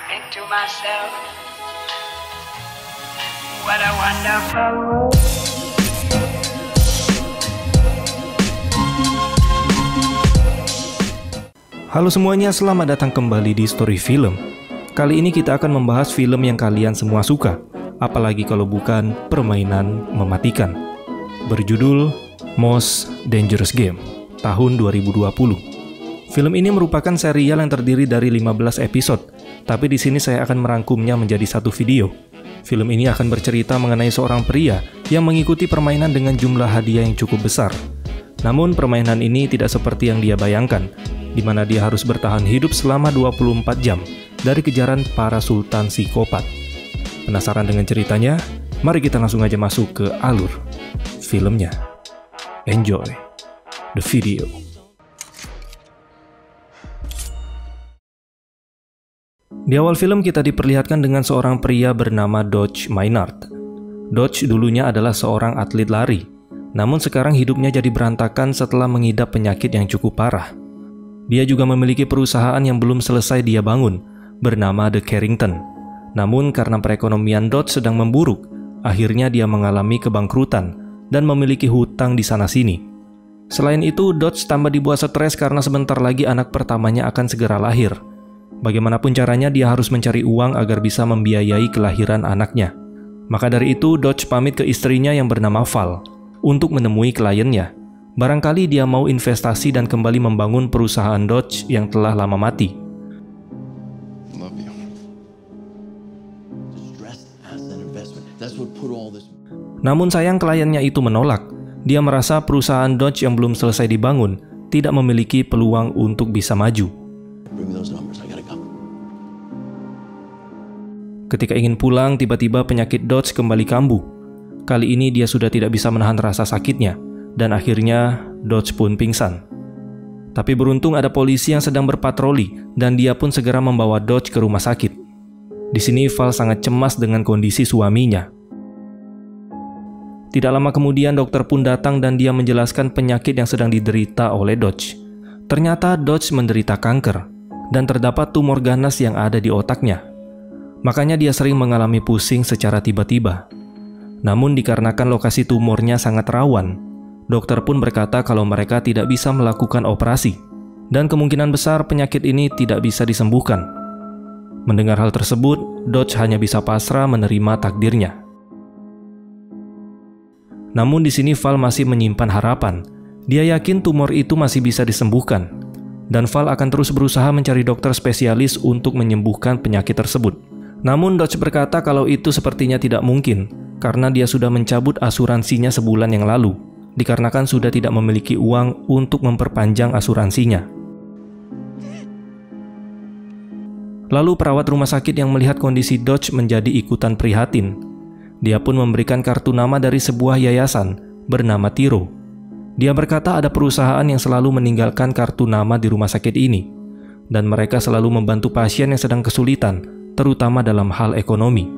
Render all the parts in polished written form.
think to myself, what a wonderful world. Halo semuanya, selamat datang kembali di Story Film. Kali ini kita akan membahas film yang kalian semua suka, apalagi kalau bukan permainan mematikan. Berjudul Most Dangerous Game, tahun 2020. Film ini merupakan serial yang terdiri dari 15 episode, tapi di sini saya akan merangkumnya menjadi satu video. Film ini akan bercerita mengenai seorang pria yang mengikuti permainan dengan jumlah hadiah yang cukup besar. Namun permainan ini tidak seperti yang dia bayangkan, di mana dia harus bertahan hidup selama 24 jam dari kejaran para sultan psikopat. Penasaran dengan ceritanya? Mari kita langsung aja masuk ke alur filmnya. Enjoy the video. Di awal film kita diperlihatkan dengan seorang pria bernama Dodge Maynard. Dodge dulunya adalah seorang atlet lari, namun sekarang hidupnya jadi berantakan setelah mengidap penyakit yang cukup parah. Dia juga memiliki perusahaan yang belum selesai dia bangun, bernama The Carrington. Namun karena perekonomian Dodge sedang memburuk, akhirnya dia mengalami kebangkrutan dan memiliki hutang di sana-sini. Selain itu, Dodge tambah dibuat stres karena sebentar lagi anak pertamanya akan segera lahir. Bagaimanapun caranya dia harus mencari uang agar bisa membiayai kelahiran anaknya. Maka dari itu, Dodge pamit ke istrinya yang bernama Val untuk menemui kliennya. Barangkali dia mau investasi dan kembali membangun perusahaan Dodge yang telah lama mati. Namun sayang kliennya itu menolak. Dia merasa perusahaan Dodge yang belum selesai dibangun tidak memiliki peluang untuk bisa maju. Ketika ingin pulang, tiba-tiba penyakit Dodge kembali kambuh. Kali ini dia sudah tidak bisa menahan rasa sakitnya. Dan akhirnya Dodge pun pingsan. Tapi beruntung ada polisi yang sedang berpatroli dan dia pun segera membawa Dodge ke rumah sakit. Di sini Val sangat cemas dengan kondisi suaminya. Tidak lama kemudian dokter pun datang dan dia menjelaskan penyakit yang sedang diderita oleh Dodge. Ternyata Dodge menderita kanker dan terdapat tumor ganas yang ada di otaknya. Makanya dia sering mengalami pusing secara tiba-tiba. Namun dikarenakan lokasi tumornya sangat rawan, dokter pun berkata kalau mereka tidak bisa melakukan operasi, dan kemungkinan besar penyakit ini tidak bisa disembuhkan. Mendengar hal tersebut, Dodge hanya bisa pasrah menerima takdirnya. Namun di sini Val masih menyimpan harapan. Dia yakin tumor itu masih bisa disembuhkan, dan Val akan terus berusaha mencari dokter spesialis untuk menyembuhkan penyakit tersebut. Namun Dodge berkata kalau itu sepertinya tidak mungkin, karena dia sudah mencabut asuransinya sebulan yang lalu, dikarenakan sudah tidak memiliki uang untuk memperpanjang asuransinya. Lalu perawat rumah sakit yang melihat kondisi Dodge menjadi ikutan prihatin. Dia pun memberikan kartu nama dari sebuah yayasan bernama Tiro. Dia berkata ada perusahaan yang selalu meninggalkan kartu nama di rumah sakit ini, dan mereka selalu membantu pasien yang sedang kesulitan, terutama dalam hal ekonomi.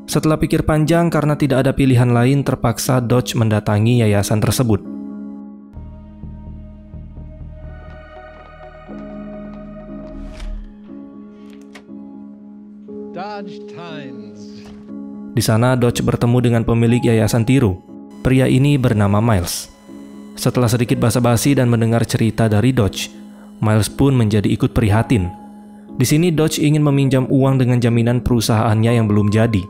Setelah pikir panjang karena tidak ada pilihan lain, terpaksa Dodge mendatangi yayasan tersebut. Di sana Dodge bertemu dengan pemilik yayasan Tiro. Pria ini bernama Miles. Setelah sedikit basa-basi dan mendengar cerita dari Dodge, Miles pun menjadi ikut prihatin. Di sini Dodge ingin meminjam uang dengan jaminan perusahaannya yang belum jadi.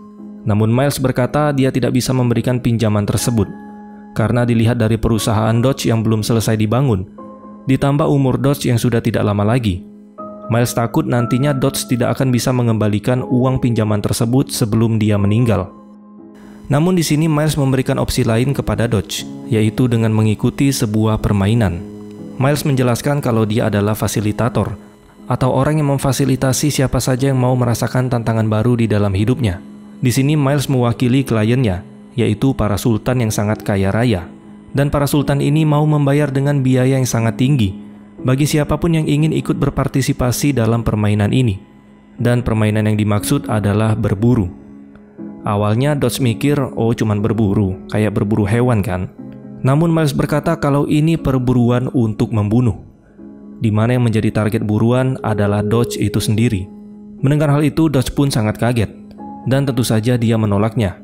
Namun Miles berkata dia tidak bisa memberikan pinjaman tersebut karena dilihat dari perusahaan Dodge yang belum selesai dibangun, ditambah umur Dodge yang sudah tidak lama lagi. Miles takut nantinya Dodge tidak akan bisa mengembalikan uang pinjaman tersebut sebelum dia meninggal. Namun di sini Miles memberikan opsi lain kepada Dodge, yaitu dengan mengikuti sebuah permainan. Miles menjelaskan kalau dia adalah fasilitator atau orang yang memfasilitasi siapa saja yang mau merasakan tantangan baru di dalam hidupnya. Di sini Miles mewakili kliennya, yaitu para sultan yang sangat kaya raya. Dan para sultan ini mau membayar dengan biaya yang sangat tinggi bagi siapapun yang ingin ikut berpartisipasi dalam permainan ini. Dan permainan yang dimaksud adalah berburu. Awalnya Dodge mikir, oh cuman berburu, kayak berburu hewan kan? Namun Miles berkata kalau ini perburuan untuk membunuh. di mana yang menjadi target buruan adalah Dodge itu sendiri. Mendengar hal itu, Dodge pun sangat kaget, dan tentu saja dia menolaknya.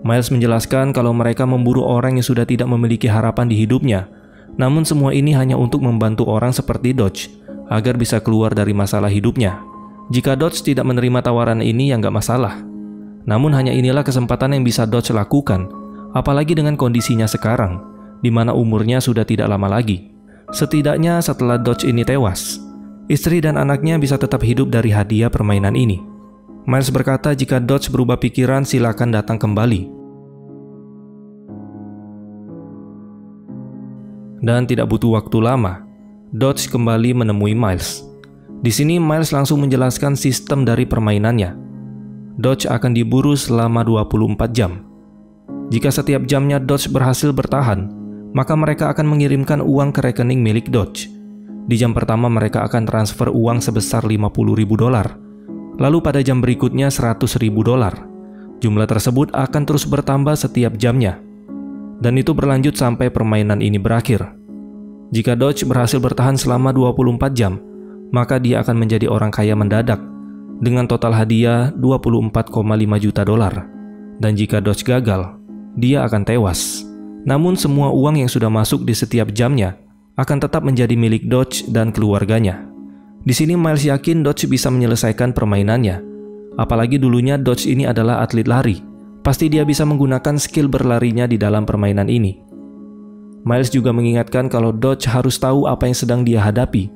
Miles menjelaskan kalau mereka memburu orang yang sudah tidak memiliki harapan di hidupnya, namun semua ini hanya untuk membantu orang seperti Dodge, agar bisa keluar dari masalah hidupnya. Jika Dodge tidak menerima tawaran ini, ya nggak masalah. Namun hanya inilah kesempatan yang bisa Dodge lakukan, apalagi dengan kondisinya sekarang, di mana umurnya sudah tidak lama lagi. Setidaknya setelah Dodge ini tewas, istri dan anaknya bisa tetap hidup dari hadiah permainan ini. Miles berkata jika Dodge berubah pikiran silakan datang kembali. Dan tidak butuh waktu lama, Dodge kembali menemui Miles. Di sini Miles langsung menjelaskan sistem dari permainannya. Dodge akan diburu selama 24 jam. Jika setiap jamnya Dodge berhasil bertahan, maka mereka akan mengirimkan uang ke rekening milik Dodge. Di jam pertama mereka akan transfer uang sebesar $50.000. Lalu pada jam berikutnya $100.000. Jumlah tersebut akan terus bertambah setiap jamnya. Dan itu berlanjut sampai permainan ini berakhir. Jika Dodge berhasil bertahan selama 24 jam, maka dia akan menjadi orang kaya mendadak dengan total hadiah $24,5 juta. Dan jika Dodge gagal, dia akan tewas. Namun semua uang yang sudah masuk di setiap jamnya akan tetap menjadi milik Dodge dan keluarganya. Di sini Miles yakin Dodge bisa menyelesaikan permainannya. Apalagi dulunya Dodge ini adalah atlet lari. Pasti dia bisa menggunakan skill berlarinya di dalam permainan ini. Miles juga mengingatkan kalau Dodge harus tahu apa yang sedang dia hadapi.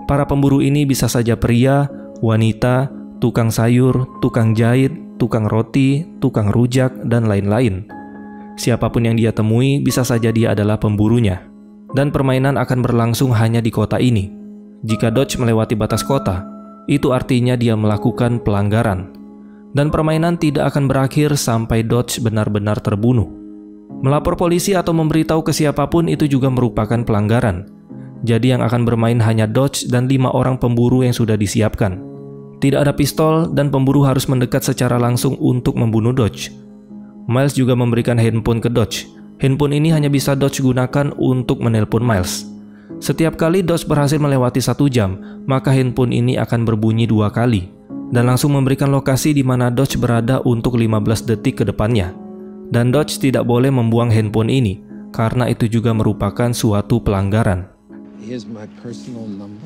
Para pemburu ini bisa saja pria, wanita, tukang sayur, tukang jahit, tukang roti, tukang rujak, dan lain-lain. Siapapun yang dia temui, bisa saja dia adalah pemburunya. Dan permainan akan berlangsung hanya di kota ini. Jika Dodge melewati batas kota, itu artinya dia melakukan pelanggaran. Dan permainan tidak akan berakhir sampai Dodge benar-benar terbunuh. Melapor polisi atau memberitahu ke siapapun itu juga merupakan pelanggaran. Jadi yang akan bermain hanya Dodge dan 5 orang pemburu yang sudah disiapkan. Tidak ada pistol dan pemburu harus mendekat secara langsung untuk membunuh Dodge. Miles juga memberikan handphone ke Dodge. Handphone ini hanya bisa Dodge gunakan untuk menelpon Miles. Setiap kali Dodge berhasil melewati 1 jam, maka handphone ini akan berbunyi 2 kali dan langsung memberikan lokasi di mana Dodge berada untuk 15 detik ke depannya. Dan Dodge tidak boleh membuang handphone ini karena itu juga merupakan suatu pelanggaran. Here's my personal number.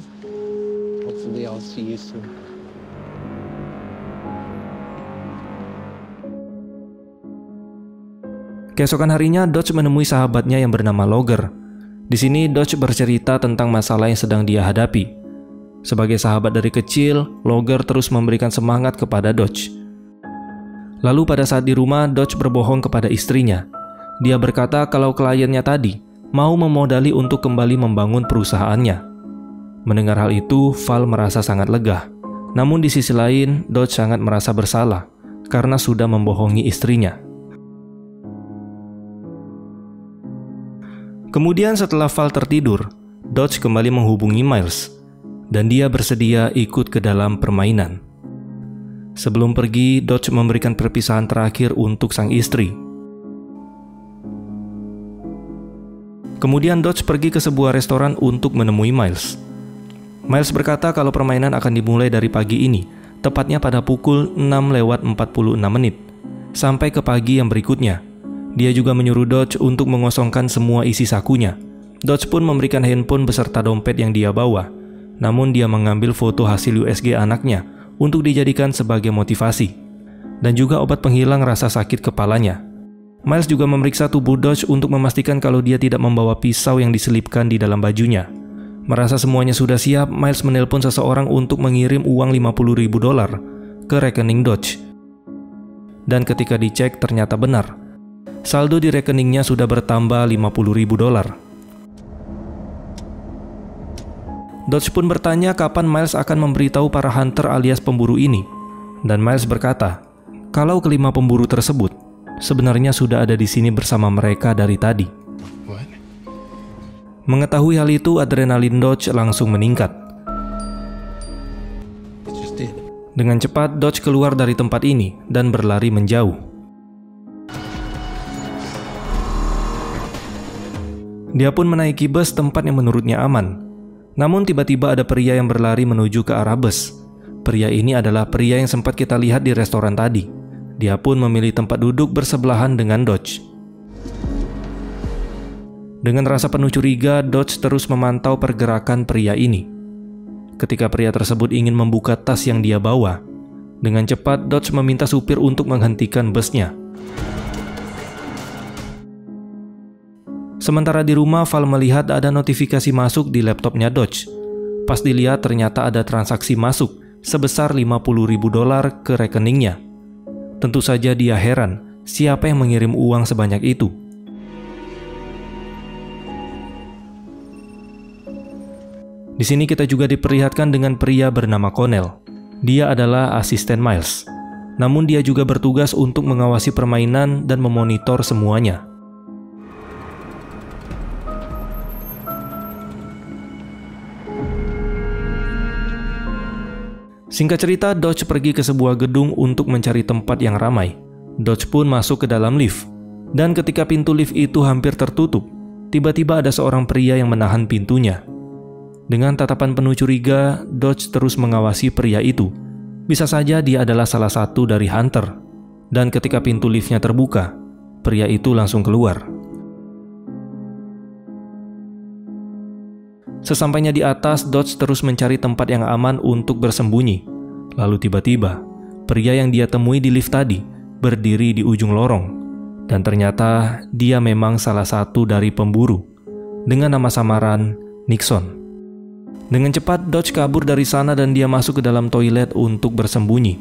Hopefully I'll see you soon. Keesokan harinya, Dodge menemui sahabatnya yang bernama Logger. Di sini, Dodge bercerita tentang masalah yang sedang dia hadapi. Sebagai sahabat dari kecil, Logger terus memberikan semangat kepada Dodge. Lalu pada saat di rumah, Dodge berbohong kepada istrinya. Dia berkata kalau kliennya tadi mau memodali untuk kembali membangun perusahaannya. Mendengar hal itu, Val merasa sangat lega. Namun di sisi lain, Dodge sangat merasa bersalah karena sudah membohongi istrinya. Kemudian setelah Val tertidur, Dodge kembali menghubungi Miles, dan dia bersedia ikut ke dalam permainan. Sebelum pergi, Dodge memberikan perpisahan terakhir untuk sang istri. Kemudian Dodge pergi ke sebuah restoran untuk menemui Miles. Miles berkata kalau permainan akan dimulai dari pagi ini, tepatnya pada pukul 6:46, sampai ke pagi yang berikutnya. Dia juga menyuruh Dodge untuk mengosongkan semua isi sakunya. Dodge pun memberikan handphone beserta dompet yang dia bawa. Namun dia mengambil foto hasil USG anaknya untuk dijadikan sebagai motivasi. Dan juga obat penghilang rasa sakit kepalanya. Miles juga memeriksa tubuh Dodge untuk memastikan kalau dia tidak membawa pisau yang diselipkan di dalam bajunya. Merasa semuanya sudah siap, Miles menelpon seseorang untuk mengirim uang $50.000 ke rekening Dodge. Dan ketika dicek ternyata benar. Saldo di rekeningnya sudah bertambah $50.000. Dodge pun bertanya kapan Miles akan memberitahu para hunter alias pemburu ini. Dan Miles berkata, kalau kelima pemburu tersebut sebenarnya sudah ada di sini bersama mereka dari tadi. What? Mengetahui hal itu, adrenalin Dodge langsung meningkat. It just did. Dengan cepat, Dodge keluar dari tempat ini dan berlari menjauh. Dia pun menaiki bus tempat yang menurutnya aman. Namun tiba-tiba ada pria yang berlari menuju ke arah bus. Pria ini adalah pria yang sempat kita lihat di restoran tadi. Dia pun memilih tempat duduk bersebelahan dengan Dodge. Dengan rasa penuh curiga, Dodge terus memantau pergerakan pria ini. Ketika pria tersebut ingin membuka tas yang dia bawa, dengan cepat Dodge meminta supir untuk menghentikan busnya. Sementara di rumah, Val melihat ada notifikasi masuk di laptopnya Dodge. Pas dilihat ternyata ada transaksi masuk sebesar $50.000 ke rekeningnya. Tentu saja dia heran, siapa yang mengirim uang sebanyak itu? Di sini kita juga diperlihatkan dengan pria bernama Connell. Dia adalah asisten Miles. Namun dia juga bertugas untuk mengawasi permainan dan memonitor semuanya. Singkat cerita, Dodge pergi ke sebuah gedung untuk mencari tempat yang ramai. Dodge pun masuk ke dalam lift. Dan ketika pintu lift itu hampir tertutup, tiba-tiba ada seorang pria yang menahan pintunya. Dengan tatapan penuh curiga, Dodge terus mengawasi pria itu. Bisa saja dia adalah salah satu dari hunter. Dan ketika pintu liftnya terbuka, pria itu langsung keluar. Sesampainya di atas, Dodge terus mencari tempat yang aman untuk bersembunyi. Lalu tiba-tiba, pria yang dia temui di lift tadi berdiri di ujung lorong. Dan ternyata dia memang salah satu dari pemburu dengan nama samaran Nixon. Dengan cepat, Dodge kabur dari sana dan dia masuk ke dalam toilet untuk bersembunyi.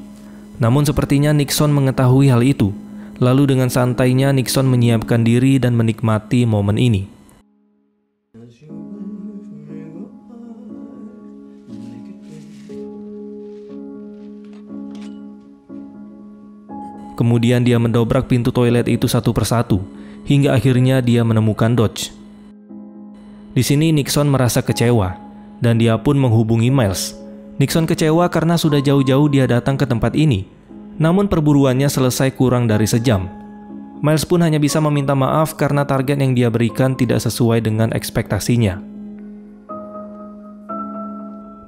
Namun sepertinya Nixon mengetahui hal itu. Lalu dengan santainya Nixon menyiapkan diri dan menikmati momen ini. Kemudian dia mendobrak pintu toilet itu satu persatu, hingga akhirnya dia menemukan Dodge. Di sini Nixon merasa kecewa, dan dia pun menghubungi Miles. Nixon kecewa karena sudah jauh-jauh dia datang ke tempat ini, namun perburuannya selesai kurang dari sejam. Miles pun hanya bisa meminta maaf karena target yang dia berikan tidak sesuai dengan ekspektasinya.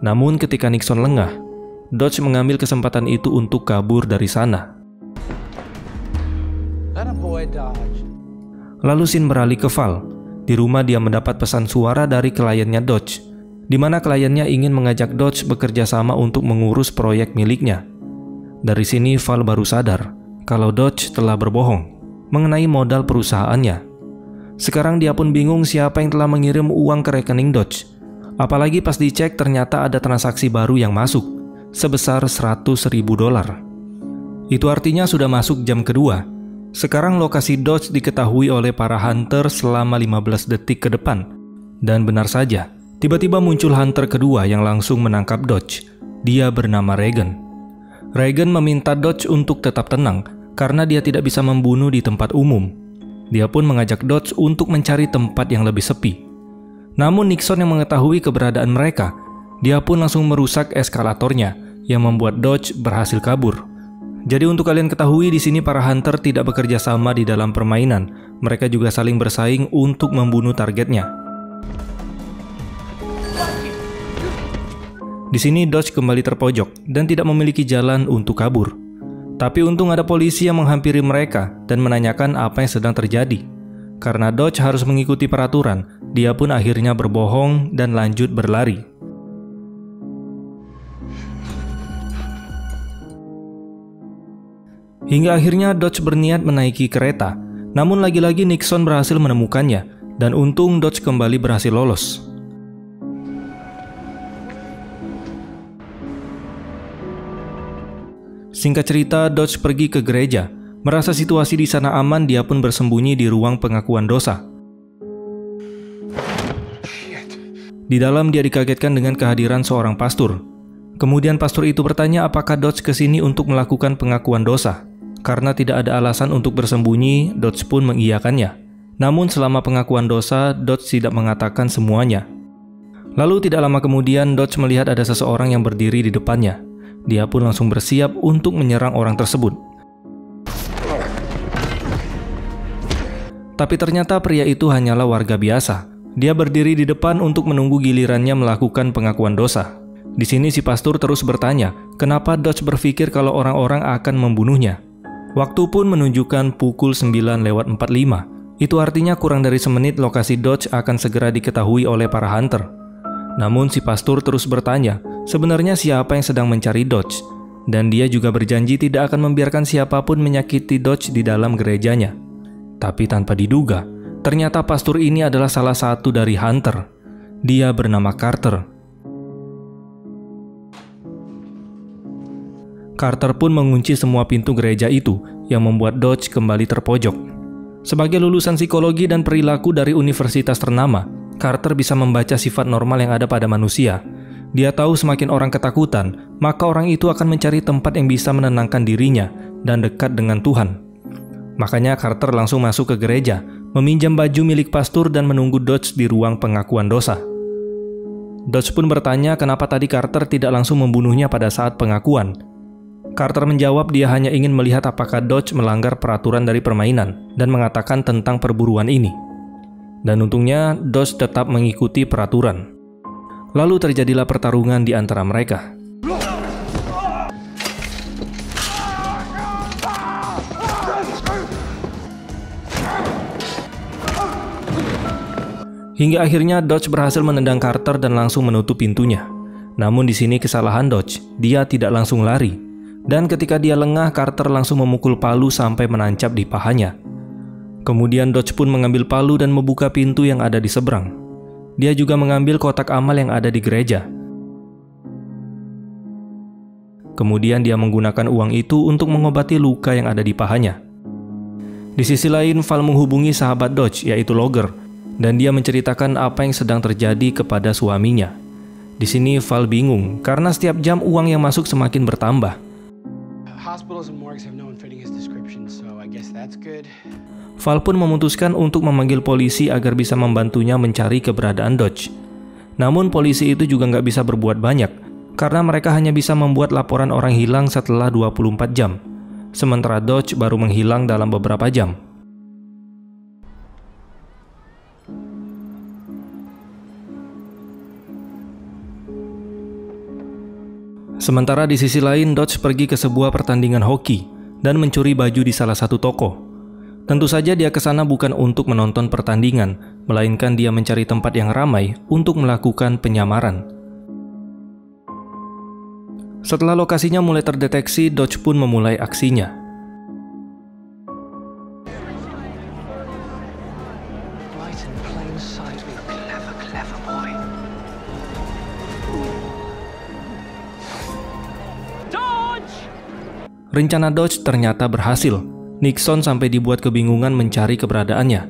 Namun ketika Nixon lengah, Dodge mengambil kesempatan itu untuk kabur dari sana. Lalu scene beralih ke Val. Di rumah dia mendapat pesan suara dari kliennya Dodge, di mana kliennya ingin mengajak Dodge bekerja sama untuk mengurus proyek miliknya. Dari sini Val baru sadar kalau Dodge telah berbohong mengenai modal perusahaannya. Sekarang dia pun bingung siapa yang telah mengirim uang ke rekening Dodge. Apalagi pas dicek ternyata ada transaksi baru yang masuk sebesar $100.000. Itu artinya sudah masuk jam kedua. Sekarang lokasi Dodge diketahui oleh para hunter selama 15 detik ke depan. Dan benar saja, tiba-tiba muncul hunter kedua yang langsung menangkap Dodge. Dia bernama Reagan. Reagan meminta Dodge untuk tetap tenang karena dia tidak bisa membunuh di tempat umum. Dia pun mengajak Dodge untuk mencari tempat yang lebih sepi. Namun Nixon yang mengetahui keberadaan mereka, dia pun langsung merusak eskalatornya yang membuat Dodge berhasil kabur. Jadi untuk kalian ketahui, di sini para hunter tidak bekerja sama di dalam permainan. Mereka juga saling bersaing untuk membunuh targetnya. Di sini Dodge kembali terpojok dan tidak memiliki jalan untuk kabur. Tapi untung ada polisi yang menghampiri mereka dan menanyakan apa yang sedang terjadi. Karena Dodge harus mengikuti peraturan, dia pun akhirnya berbohong dan lanjut berlari. Hingga akhirnya Dodge berniat menaiki kereta, namun lagi-lagi Nixon berhasil menemukannya, dan untung Dodge kembali berhasil lolos. Singkat cerita, Dodge pergi ke gereja. Merasa situasi di sana aman, dia pun bersembunyi di ruang pengakuan dosa. Di dalam dia dikagetkan dengan kehadiran seorang pastor. Kemudian pastor itu bertanya apakah Dodge kesini untuk melakukan pengakuan dosa. Karena tidak ada alasan untuk bersembunyi, Dodge pun mengiyakannya. Namun selama pengakuan dosa, Dodge tidak mengatakan semuanya. Lalu tidak lama kemudian, Dodge melihat ada seseorang yang berdiri di depannya. Dia pun langsung bersiap untuk menyerang orang tersebut. Tapi ternyata pria itu hanyalah warga biasa. Dia berdiri di depan untuk menunggu gilirannya melakukan pengakuan dosa. Di sini si pastor terus bertanya, kenapa Dodge berpikir kalau orang-orang akan membunuhnya. Waktu pun menunjukkan pukul 9:45. Itu artinya kurang dari semenit lokasi Dodge akan segera diketahui oleh para hunter. Namun si pastor terus bertanya, sebenarnya siapa yang sedang mencari Dodge? Dan dia juga berjanji tidak akan membiarkan siapapun menyakiti Dodge di dalam gerejanya. Tapi tanpa diduga, ternyata pastor ini adalah salah satu dari hunter. Dia bernama Carter. Carter pun mengunci semua pintu gereja itu, yang membuat Dodge kembali terpojok. Sebagai lulusan psikologi dan perilaku dari universitas ternama, Carter bisa membaca sifat normal yang ada pada manusia. Dia tahu semakin orang ketakutan, maka orang itu akan mencari tempat yang bisa menenangkan dirinya dan dekat dengan Tuhan. Makanya Carter langsung masuk ke gereja, meminjam baju milik pastor dan menunggu Dodge di ruang pengakuan dosa. Dodge pun bertanya kenapa tadi Carter tidak langsung membunuhnya pada saat pengakuan. Carter menjawab dia hanya ingin melihat apakah Dodge melanggar peraturan dari permainan dan mengatakan tentang perburuan ini. Dan untungnya Dodge tetap mengikuti peraturan. Lalu terjadilah pertarungan di antara mereka. Hingga akhirnya Dodge berhasil menendang Carter dan langsung menutup pintunya. Namun di sini kesalahan Dodge, dia tidak langsung lari. Dan ketika dia lengah, Carter langsung memukul palu sampai menancap di pahanya. Kemudian Dodge pun mengambil palu dan membuka pintu yang ada di seberang. Dia juga mengambil kotak amal yang ada di gereja. Kemudian dia menggunakan uang itu untuk mengobati luka yang ada di pahanya. Di sisi lain, Val menghubungi sahabat Dodge, yaitu Logger, dan dia menceritakan apa yang sedang terjadi kepada suaminya. Di sini Val bingung, karena setiap jam uang yang masuk semakin bertambah. Val pun memutuskan untuk memanggil polisi agar bisa membantunya mencari keberadaan Dodge. Namun polisi itu juga nggak bisa berbuat banyak, karena mereka hanya bisa membuat laporan orang hilang setelah 24 jam. Sementara Dodge baru menghilang dalam beberapa jam. Sementara di sisi lain, Dodge pergi ke sebuah pertandingan hoki dan mencuri baju di salah satu toko. Tentu saja dia ke sana bukan untuk menonton pertandingan, melainkan dia mencari tempat yang ramai untuk melakukan penyamaran. Setelah lokasinya mulai terdeteksi, Dodge pun memulai aksinya. Rencana Dodge ternyata berhasil. Nixon sampai dibuat kebingungan mencari keberadaannya.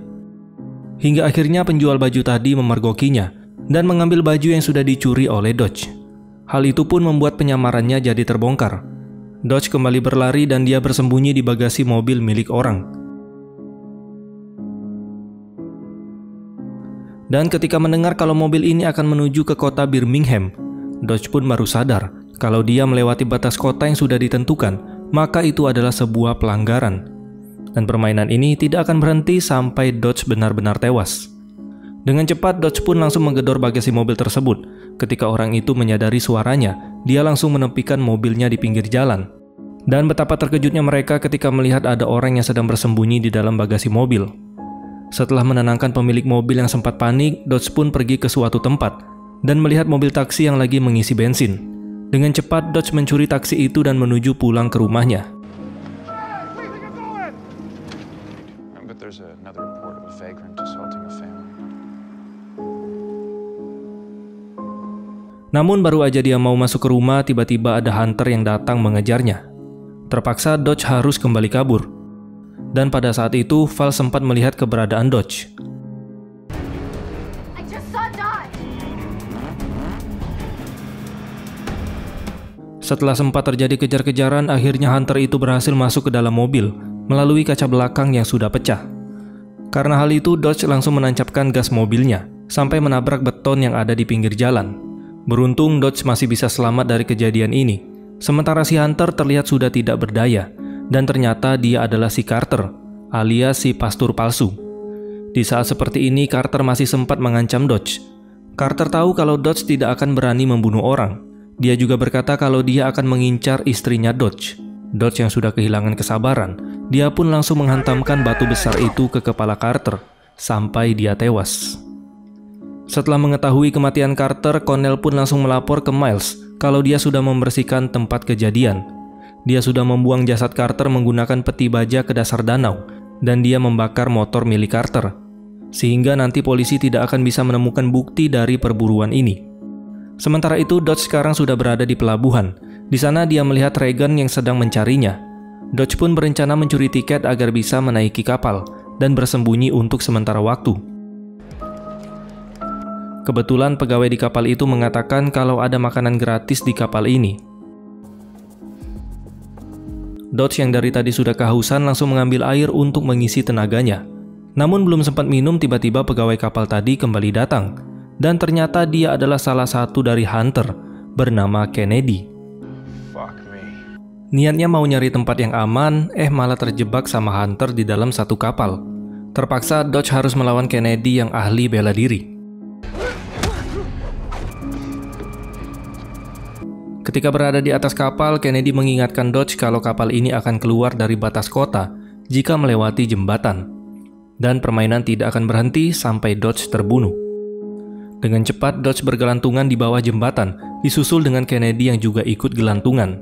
Hingga akhirnya penjual baju tadi memergokinya dan mengambil baju yang sudah dicuri oleh Dodge. Hal itu pun membuat penyamarannya jadi terbongkar. Dodge kembali berlari dan dia bersembunyi di bagasi mobil milik orang. Dan ketika mendengar kalau mobil ini akan menuju ke kota Birmingham, Dodge pun baru sadar kalau dia melewati batas kota yang sudah ditentukan, maka itu adalah sebuah pelanggaran. Dan permainan ini tidak akan berhenti sampai Dodge benar-benar tewas. Dengan cepat, Dodge pun langsung menggedor bagasi mobil tersebut. Ketika orang itu menyadari suaranya, dia langsung menepikan mobilnya di pinggir jalan. Dan betapa terkejutnya mereka ketika melihat ada orang yang sedang bersembunyi di dalam bagasi mobil. Setelah menenangkan pemilik mobil yang sempat panik, Dodge pun pergi ke suatu tempat dan melihat mobil taksi yang lagi mengisi bensin. Dengan cepat, Dodge mencuri taksi itu dan menuju pulang ke rumahnya. Namun baru aja dia mau masuk ke rumah, tiba-tiba ada hunter yang datang mengejarnya. Terpaksa Dodge harus kembali kabur. Dan pada saat itu, Val sempat melihat keberadaan Dodge. Setelah sempat terjadi kejar-kejaran, akhirnya hunter itu berhasil masuk ke dalam mobil melalui kaca belakang yang sudah pecah. Karena hal itu, Dodge langsung menancapkan gas mobilnya sampai menabrak beton yang ada di pinggir jalan. Beruntung Dodge masih bisa selamat dari kejadian ini, sementara si hunter terlihat sudah tidak berdaya, dan ternyata dia adalah si Carter, alias si pastor palsu. Di saat seperti ini, Carter masih sempat mengancam Dodge. Carter tahu kalau Dodge tidak akan berani membunuh orang. Dia juga berkata kalau dia akan mengincar istrinya Dodge. Dodge yang sudah kehilangan kesabaran, dia pun langsung menghantamkan batu besar itu ke kepala Carter, sampai dia tewas. Setelah mengetahui kematian Carter, Connell pun langsung melapor ke Miles kalau dia sudah membersihkan tempat kejadian. Dia sudah membuang jasad Carter menggunakan peti baja ke dasar danau, dan dia membakar motor milik Carter, sehingga nanti polisi tidak akan bisa menemukan bukti dari perburuan ini. Sementara itu, Dodge sekarang sudah berada di pelabuhan. Di sana dia melihat Regan yang sedang mencarinya. Dodge pun berencana mencuri tiket agar bisa menaiki kapal dan bersembunyi untuk sementara waktu. Kebetulan pegawai di kapal itu mengatakan kalau ada makanan gratis di kapal ini. Dodge yang dari tadi sudah kehausan langsung mengambil air untuk mengisi tenaganya. Namun belum sempat minum, tiba-tiba pegawai kapal tadi kembali datang. Dan ternyata dia adalah salah satu dari hunter bernama Kennedy. Niatnya mau nyari tempat yang aman, malah terjebak sama hunter di dalam satu kapal. Terpaksa Dodge harus melawan Kennedy yang ahli bela diri. Ketika berada di atas kapal, Kennedy mengingatkan Dodge kalau kapal ini akan keluar dari batas kota jika melewati jembatan. Dan permainan tidak akan berhenti sampai Dodge terbunuh. Dengan cepat, Dodge bergelantungan di bawah jembatan, disusul dengan Kennedy yang juga ikut gelantungan.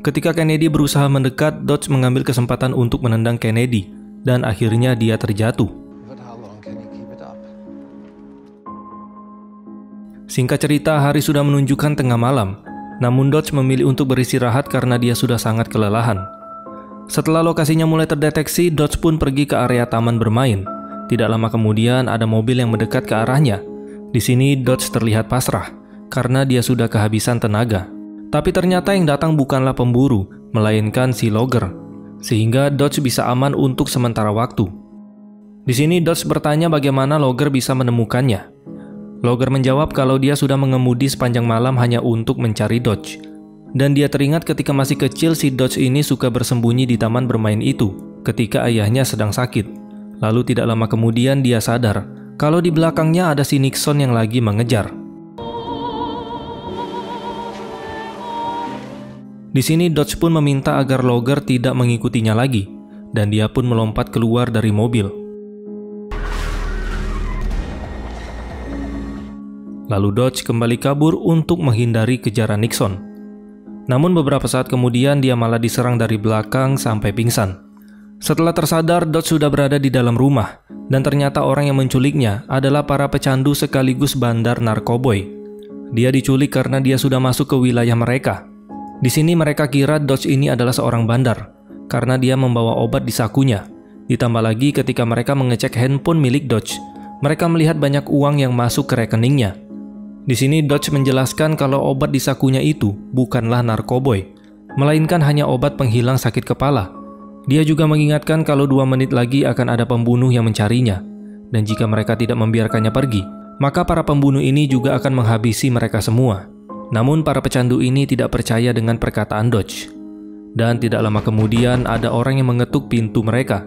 Ketika Kennedy berusaha mendekat, Dodge mengambil kesempatan untuk menendang Kennedy, dan akhirnya dia terjatuh. Singkat cerita, hari sudah menunjukkan tengah malam, namun Dodge memilih untuk beristirahat karena dia sudah sangat kelelahan. Setelah lokasinya mulai terdeteksi, Dodge pun pergi ke area taman bermain. Tidak lama kemudian, ada mobil yang mendekat ke arahnya. Di sini, Dodge terlihat pasrah, karena dia sudah kehabisan tenaga. Tapi ternyata yang datang bukanlah pemburu, melainkan si logger, sehingga Dodge bisa aman untuk sementara waktu. Di sini Dodge bertanya bagaimana logger bisa menemukannya. Logger menjawab kalau dia sudah mengemudi sepanjang malam hanya untuk mencari Dodge. Dan dia teringat ketika masih kecil si Dodge ini suka bersembunyi di taman bermain itu ketika ayahnya sedang sakit. Lalu tidak lama kemudian dia sadar kalau di belakangnya ada si Nixon yang lagi mengejar. Di sini Dodge pun meminta agar logger tidak mengikutinya lagi, dan dia pun melompat keluar dari mobil. Lalu Dodge kembali kabur untuk menghindari kejaran Nixon. Namun beberapa saat kemudian dia malah diserang dari belakang sampai pingsan. Setelah tersadar, Dodge sudah berada di dalam rumah, dan ternyata orang yang menculiknya adalah para pecandu sekaligus bandar narkoboy. Dia diculik karena dia sudah masuk ke wilayah mereka. Di sini mereka kira Dodge ini adalah seorang bandar, karena dia membawa obat di sakunya. Ditambah lagi ketika mereka mengecek handphone milik Dodge, mereka melihat banyak uang yang masuk ke rekeningnya. Di sini Dodge menjelaskan kalau obat di sakunya itu bukanlah narkoboy, melainkan hanya obat penghilang sakit kepala. Dia juga mengingatkan kalau 2 menit lagi akan ada pembunuh yang mencarinya, dan jika mereka tidak membiarkannya pergi, maka para pembunuh ini juga akan menghabisi mereka semua. Namun para pecandu ini tidak percaya dengan perkataan Dodge. Dan tidak lama kemudian ada orang yang mengetuk pintu mereka.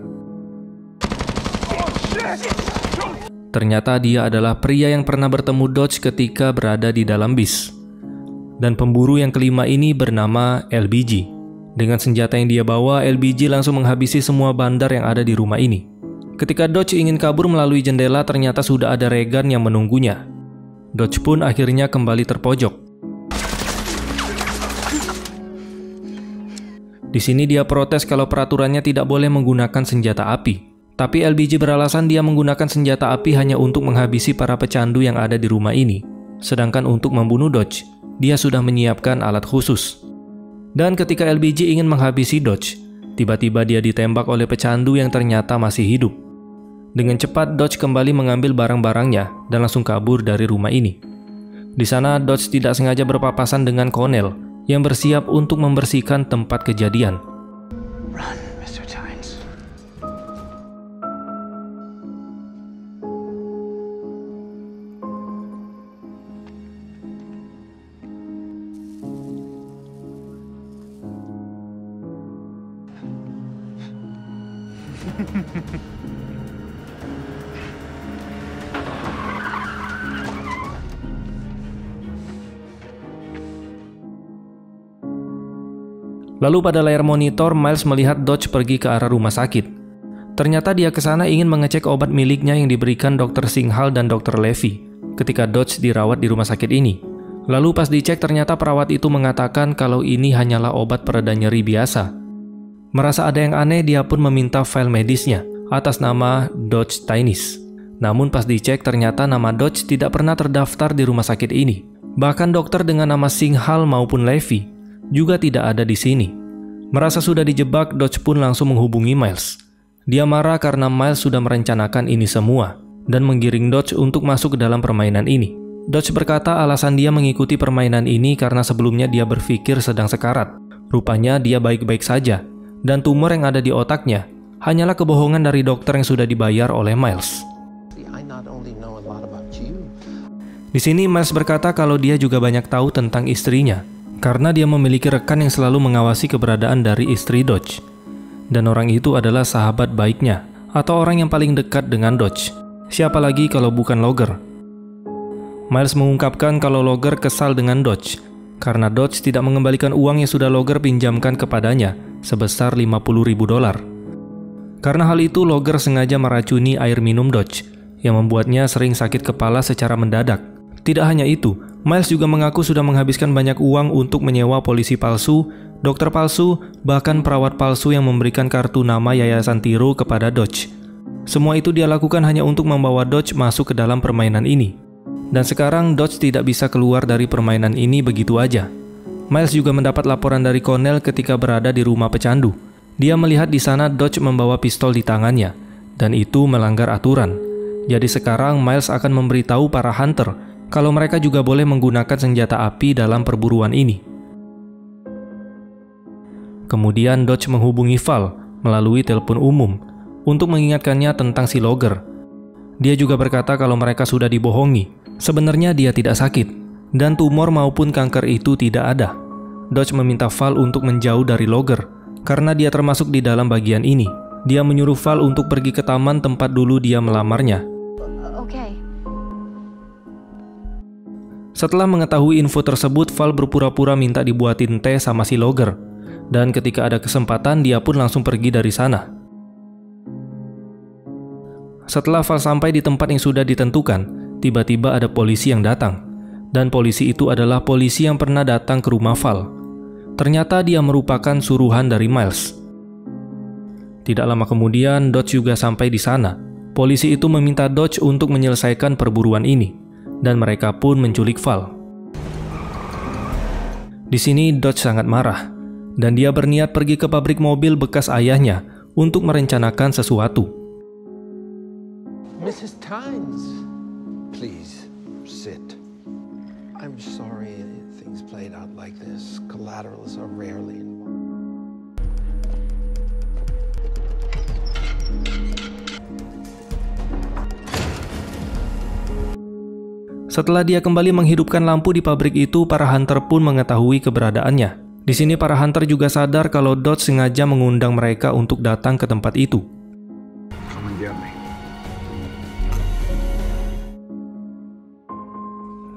Ternyata dia adalah pria yang pernah bertemu Dodge ketika berada di dalam bis. Dan pemburu yang kelima ini bernama LBG. Dengan senjata yang dia bawa, LBG langsung menghabisi semua bandar yang ada di rumah ini. Ketika Dodge ingin kabur melalui jendela, ternyata sudah ada Regan yang menunggunya. Dodge pun akhirnya kembali terpojok. Di sini dia protes kalau peraturannya tidak boleh menggunakan senjata api. Tapi LBG beralasan dia menggunakan senjata api hanya untuk menghabisi para pecandu yang ada di rumah ini. Sedangkan untuk membunuh Dodge, dia sudah menyiapkan alat khusus. Dan ketika LBG ingin menghabisi Dodge, tiba-tiba dia ditembak oleh pecandu yang ternyata masih hidup. Dengan cepat Dodge kembali mengambil barang-barangnya dan langsung kabur dari rumah ini. Di sana Dodge tidak sengaja berpapasan dengan Connell yang bersiap untuk membersihkan tempat kejadian. Run, Mr. Tynes. Lalu pada layar monitor, Miles melihat Dodge pergi ke arah rumah sakit. Ternyata dia ke sana ingin mengecek obat miliknya yang diberikan Dr. Singhal dan Dr. Levy ketika Dodge dirawat di rumah sakit ini. Lalu pas dicek ternyata perawat itu mengatakan kalau ini hanyalah obat pereda nyeri biasa. Merasa ada yang aneh, dia pun meminta file medisnya atas nama Dodge Tynes. Namun pas dicek ternyata nama Dodge tidak pernah terdaftar di rumah sakit ini. Bahkan dokter dengan nama Singhal maupun Levy juga tidak ada di sini. Merasa sudah dijebak, Dodge pun langsung menghubungi Miles. Dia marah karena Miles sudah merencanakan ini semua dan menggiring Dodge untuk masuk ke dalam permainan ini. Dodge berkata alasan dia mengikuti permainan ini karena sebelumnya dia berpikir sedang sekarat. Rupanya dia baik-baik saja dan tumor yang ada di otaknya hanyalah kebohongan dari dokter yang sudah dibayar oleh Miles. Di sini Miles berkata kalau dia juga banyak tahu tentang istrinya karena dia memiliki rekan yang selalu mengawasi keberadaan dari istri Dodge. Dan orang itu adalah sahabat baiknya atau orang yang paling dekat dengan Dodge. Siapa lagi kalau bukan Logger? Miles mengungkapkan kalau Logger kesal dengan Dodge karena Dodge tidak mengembalikan uang yang sudah Logger pinjamkan kepadanya sebesar $50.000. Karena hal itu, Logger sengaja meracuni air minum Dodge yang membuatnya sering sakit kepala secara mendadak. Tidak hanya itu, Miles juga mengaku sudah menghabiskan banyak uang untuk menyewa polisi palsu, dokter palsu, bahkan perawat palsu yang memberikan kartu nama Yayasan Tiru kepada Dodge. Semua itu dia lakukan hanya untuk membawa Dodge masuk ke dalam permainan ini. Dan sekarang Dodge tidak bisa keluar dari permainan ini begitu aja. Miles juga mendapat laporan dari Connell ketika berada di rumah pecandu. Dia melihat di sana Dodge membawa pistol di tangannya, dan itu melanggar aturan. Jadi sekarang Miles akan memberitahu para hunter kalau mereka juga boleh menggunakan senjata api dalam perburuan ini. Kemudian Dodge menghubungi Val melalui telepon umum untuk mengingatkannya tentang si Logger. Dia juga berkata kalau mereka sudah dibohongi. Sebenarnya dia tidak sakit, dan tumor maupun kanker itu tidak ada. Dodge meminta Val untuk menjauh dari Logger, karena dia termasuk di dalam bagian ini. Dia menyuruh Val untuk pergi ke taman tempat dulu dia melamarnya. Setelah mengetahui info tersebut, Val berpura-pura minta dibuatin teh sama si Logger. Dan ketika ada kesempatan, dia pun langsung pergi dari sana. Setelah Val sampai di tempat yang sudah ditentukan, tiba-tiba ada polisi yang datang. Dan polisi itu adalah polisi yang pernah datang ke rumah Val. Ternyata dia merupakan suruhan dari Miles. Tidak lama kemudian, Dodge juga sampai di sana. Polisi itu meminta Dodge untuk menyelesaikan perburuan ini. Dan mereka pun menculik Val. Di sini Dodge sangat marah, dan dia berniat pergi ke pabrik mobil bekas ayahnya untuk merencanakan sesuatu. Mrs. Tynes, please sit. I'm sorry things played out like this. Collaterals are rarely involved. Setelah dia kembali menghidupkan lampu di pabrik itu, para hunter pun mengetahui keberadaannya. Di sini para hunter juga sadar kalau Dodge sengaja mengundang mereka untuk datang ke tempat itu.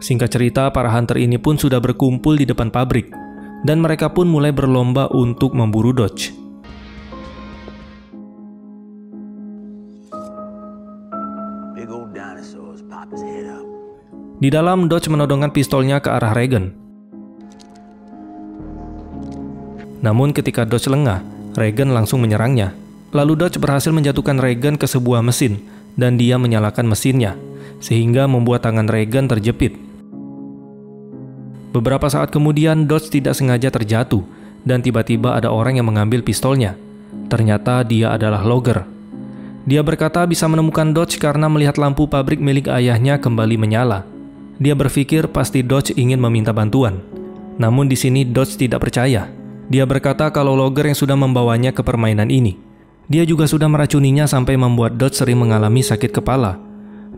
Singkat cerita, para hunter ini pun sudah berkumpul di depan pabrik, dan mereka pun mulai berlomba untuk memburu Dodge. Di dalam, Dodge menodongkan pistolnya ke arah Regan. Namun ketika Dodge lengah, Regan langsung menyerangnya. Lalu Dodge berhasil menjatuhkan Regan ke sebuah mesin, dan dia menyalakan mesinnya, sehingga membuat tangan Regan terjepit. Beberapa saat kemudian, Dodge tidak sengaja terjatuh, dan tiba-tiba ada orang yang mengambil pistolnya. Ternyata dia adalah Logger. Dia berkata bisa menemukan Dodge karena melihat lampu pabrik milik ayahnya kembali menyala. Dia berpikir pasti Dodge ingin meminta bantuan. Namun di sini Dodge tidak percaya. Dia berkata kalau Logger yang sudah membawanya ke permainan ini. Dia juga sudah meracuninya sampai membuat Dodge sering mengalami sakit kepala.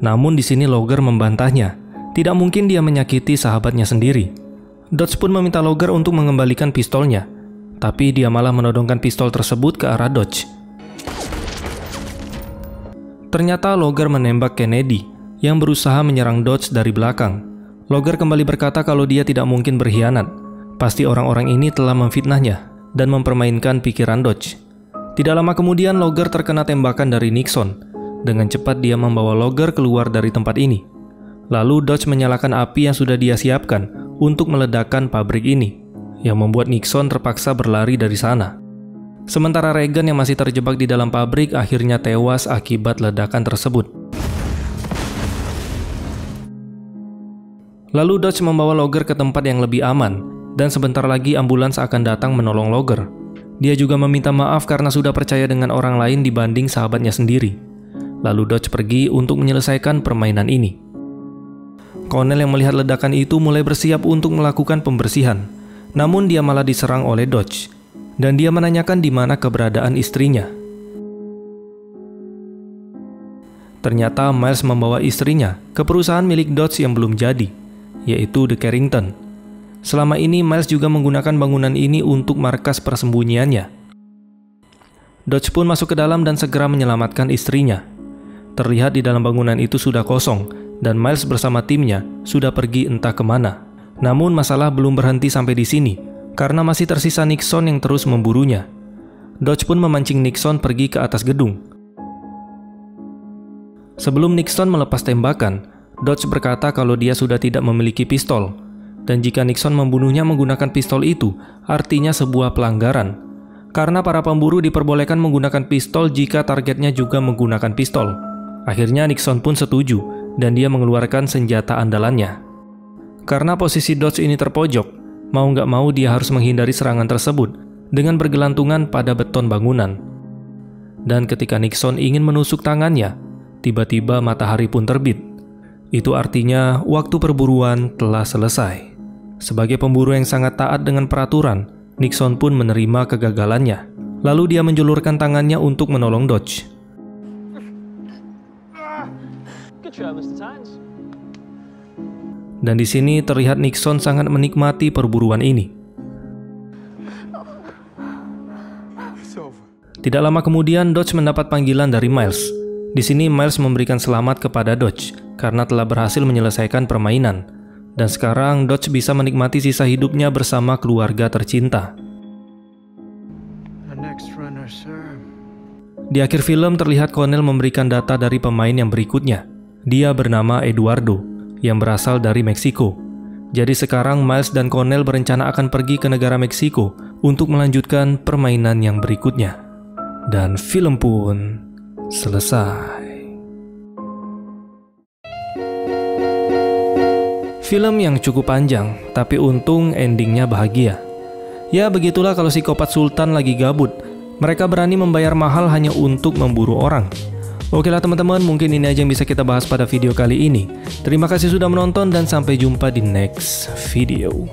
Namun di sini Logger membantahnya. Tidak mungkin dia menyakiti sahabatnya sendiri. Dodge pun meminta Logger untuk mengembalikan pistolnya. Tapi dia malah menodongkan pistol tersebut ke arah Dodge. Ternyata Logger menembak Kennedy yang berusaha menyerang Dodge dari belakang. Logger kembali berkata kalau dia tidak mungkin berkhianat. Pasti orang-orang ini telah memfitnahnya. dan mempermainkan pikiran Dodge. Tidak lama kemudian Logger terkena tembakan dari Nixon. Dengan cepat dia membawa Logger keluar dari tempat ini. Lalu Dodge menyalakan api yang sudah dia siapkan untuk meledakkan pabrik ini, yang membuat Nixon terpaksa berlari dari sana. Sementara Reagan yang masih terjebak di dalam pabrik akhirnya tewas akibat ledakan tersebut. Lalu Dodge membawa Logger ke tempat yang lebih aman, dan sebentar lagi ambulans akan datang menolong Logger. Dia juga meminta maaf karena sudah percaya dengan orang lain dibanding sahabatnya sendiri. Lalu Dodge pergi untuk menyelesaikan permainan ini. Connell yang melihat ledakan itu mulai bersiap untuk melakukan pembersihan, namun dia malah diserang oleh Dodge. Dan dia menanyakan di mana keberadaan istrinya. Ternyata Miles membawa istrinya ke perusahaan milik Dodge yang belum jadi, yaitu The Carrington. Selama ini Miles juga menggunakan bangunan ini untuk markas persembunyiannya. Dodge pun masuk ke dalam dan segera menyelamatkan istrinya. Terlihat di dalam bangunan itu sudah kosong, dan Miles bersama timnya sudah pergi entah kemana. Namun masalah belum berhenti sampai di sini, karena masih tersisa Nixon yang terus memburunya. Dodge pun memancing Nixon pergi ke atas gedung. Sebelum Nixon melepas tembakan, Dodge berkata kalau dia sudah tidak memiliki pistol. Dan jika Nixon membunuhnya menggunakan pistol itu, artinya sebuah pelanggaran. Karena para pemburu diperbolehkan menggunakan pistol jika targetnya juga menggunakan pistol. Akhirnya Nixon pun setuju, dan dia mengeluarkan senjata andalannya. Karena posisi Dodge ini terpojok, mau nggak mau dia harus menghindari serangan tersebut dengan bergelantungan pada beton bangunan. Dan ketika Nixon ingin menusuk tangannya, tiba-tiba matahari pun terbit. Itu artinya waktu perburuan telah selesai. Sebagai pemburu yang sangat taat dengan peraturan, Nixon pun menerima kegagalannya. Lalu dia menjulurkan tangannya untuk menolong Dodge. Good try, Mr. Tynes. Dan di sini terlihat Nixon sangat menikmati perburuan ini. Tidak lama kemudian Dodge mendapat panggilan dari Miles. Di sini Miles memberikan selamat kepada Dodge karena telah berhasil menyelesaikan permainan. Dan sekarang Dodge bisa menikmati sisa hidupnya bersama keluarga tercinta. Di akhir film terlihat Connell memberikan data dari pemain yang berikutnya. Dia bernama Eduardo, yang berasal dari Meksiko. Jadi sekarang Miles dan Connell berencana akan pergi ke negara Meksiko untuk melanjutkan permainan yang berikutnya. Dan film pun selesai. Film yang cukup panjang, tapi untung endingnya bahagia. Ya begitulah kalau psikopat Sultan lagi gabut. Mereka berani membayar mahal hanya untuk memburu orang. Oke lah teman-teman, mungkin ini aja yang bisa kita bahas pada video kali ini. Terima kasih sudah menonton dan sampai jumpa di next video.